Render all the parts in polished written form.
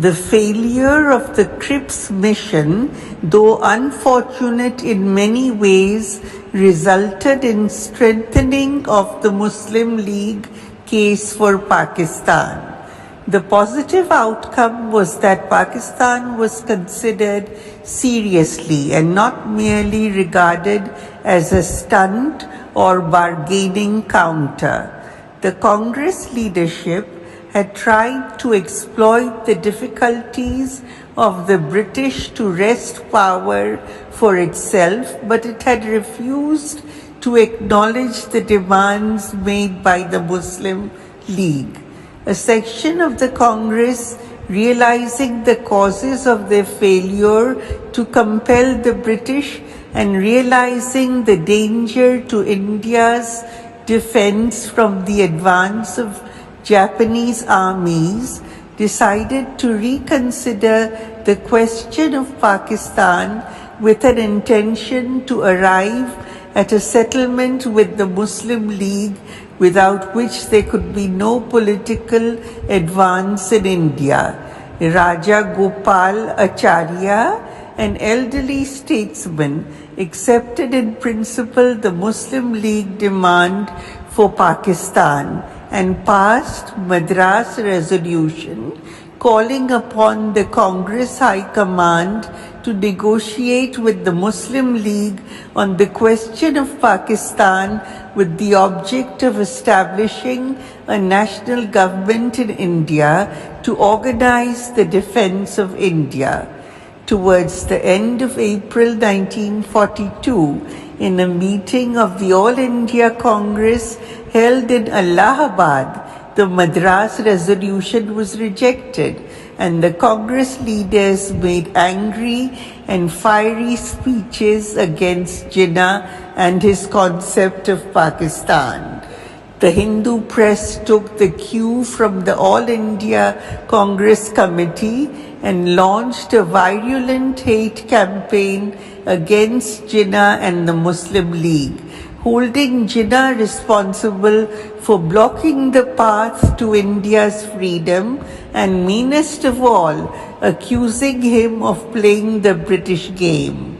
The failure of the Cripps mission, though unfortunate in many ways, resulted in strengthening of the Muslim League case for Pakistan. The positive outcome was that Pakistan was considered seriously and not merely regarded as a stunt or bargaining counter. The Congress leadership had tried to exploit the difficulties of the British to wrest power for itself, but it had refused to acknowledge the demands made by the Muslim League. A section of the Congress, realizing the causes of their failure to compel the British and realizing the danger to India's defense from the advance of Japanese armies, decided to reconsider the question of Pakistan with an intention to arrive at a settlement with the Muslim League, without which there could be no political advance in India. Raja Gopal Acharya, an elderly statesman, accepted in principle the Muslim League demand for Pakistan and passed Madras Resolution calling upon the Congress High Command to negotiate with the Muslim League on the question of Pakistan with the object of establishing a national government in India to organize the defense of India. Towards the end of April 1942, in a meeting of the All India Congress held in Allahabad, the Madras Resolution was rejected, and the Congress leaders made angry and fiery speeches against Jinnah and his concept of Pakistan. The Hindu press took the cue from the All India Congress Committee and launched a virulent hate campaign against Jinnah and the Muslim League, holding Jinnah responsible for blocking the path to India's freedom and, meanest of all, accusing him of playing the British game.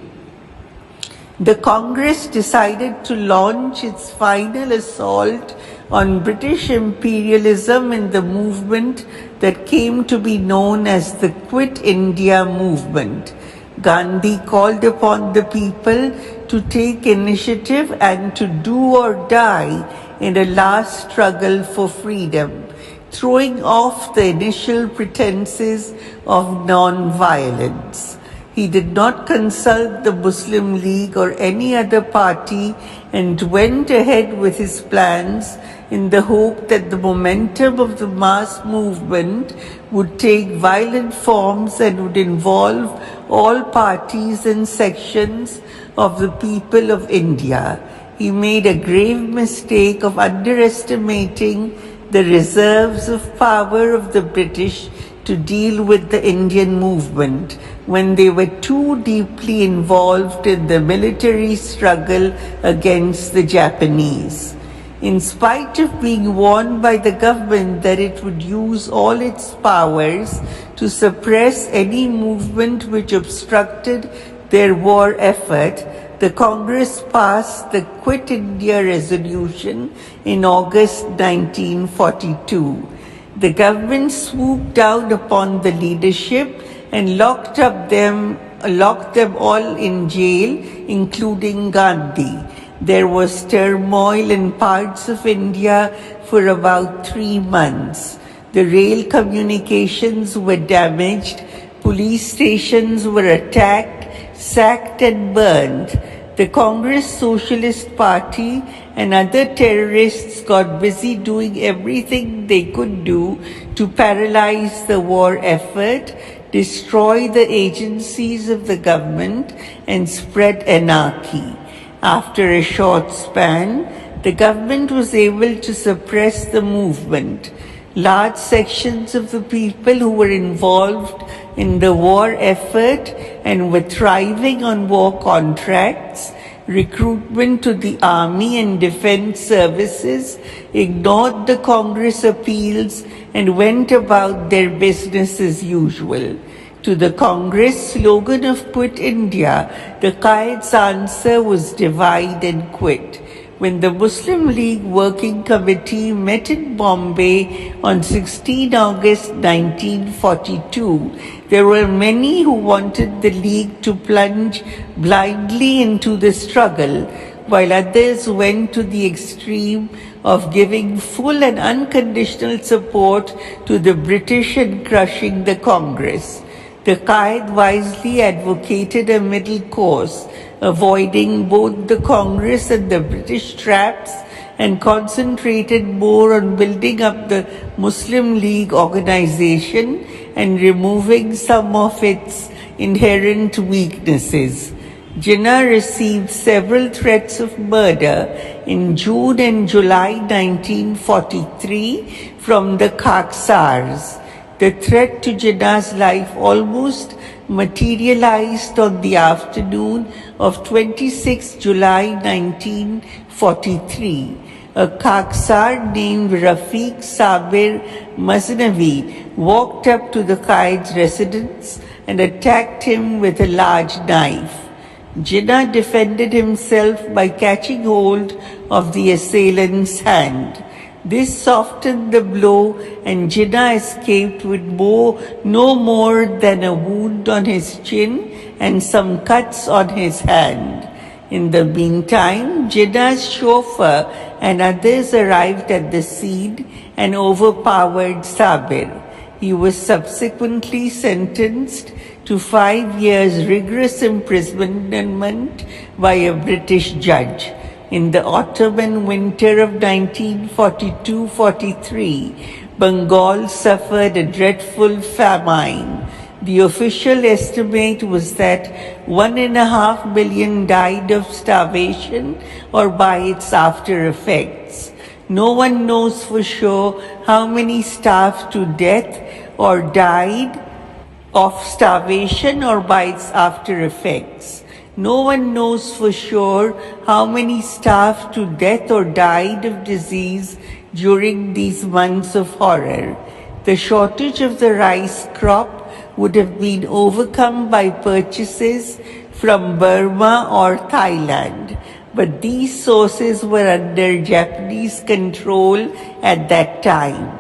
The Congress decided to launch its final assault on British imperialism in the movement that came to be known as the Quit India movement. Gandhi called upon the people to take initiative and to do or die in a last struggle for freedom, throwing off the initial pretenses of non-violence. He did not consult the Muslim League or any other party and went ahead with his plans in the hope that the momentum of the mass movement would take violent forms and would involve all parties and sections of the people of India. He made a grave mistake of underestimating the reserves of power of the British to deal with the Indian movement when they were too deeply involved in the military struggle against the Japanese. In spite of being warned by the government that it would use all its powers to suppress any movement which obstructed their war effort, the Congress passed the Quit India Resolution in August 1942. The government swooped down upon the leadership and locked them all in jail, including Gandhi. There was turmoil in parts of India for about 3 months. The rail communications were damaged, police stations were attacked, sacked and burned. The Congress Socialist Party and other terrorists got busy doing everything they could do to paralyze the war effort, destroy the agencies of the government, and spread anarchy. After a short span, the government was able to suppress the movement. Large sections of the people who were involved in the war effort and were thriving on war contracts recruitment to the army and defense services, ignored the Congress appeals, and went about their business as usual. To the Congress slogan of Quit India, the Qaed's answer was divide and quit. When the Muslim League Working Committee met in Bombay on 16 August 1942, there were many who wanted the League to plunge blindly into the struggle, while others went to the extreme of giving full and unconditional support to the British and crushing the Congress. The Qaed wisely advocated a middle course, avoiding both the Congress and the British traps, and concentrated more on building up the Muslim League organization and removing some of its inherent weaknesses. Jinnah received several threats of murder in June and July 1943 from the Khaksars. The threat to Jinnah's life almost materialized on the afternoon of 26 July 1943. A Khaksar named Rafiq Sabir Maznavi walked up to the Qaed's residence and attacked him with a large knife. Jinnah defended himself by catching hold of the assailant's hand. This softened the blow, and Jinnah escaped with no more than a wound on his chin and some cuts on his hand. In the meantime, Jinnah's chauffeur and others arrived at the scene and overpowered Sabir. He was subsequently sentenced to 5 years rigorous imprisonment by a British judge. In the autumn and winter of 1942-43, Bengal suffered a dreadful famine. The official estimate was that 1.5 million died of starvation or by its after effects. No one knows for sure how many starved to death or died of starvation or by its after effects. No one knows for sure how many starved to death or died of disease during these months of horror. The shortage of the rice crop would have been overcome by purchases from Burma or Thailand, but these sources were under Japanese control at that time.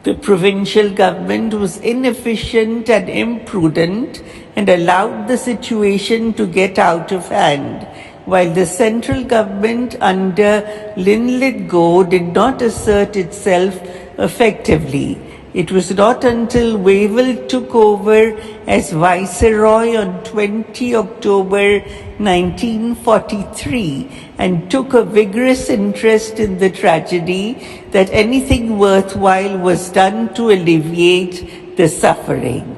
The provincial government was inefficient and imprudent and allowed the situation to get out of hand, while the central government under Lin Lithgow did not assert itself effectively. It was not until Wavell took over as Viceroy on 20 October 1943 and took a vigorous interest in the tragedy that anything worthwhile was done to alleviate the suffering.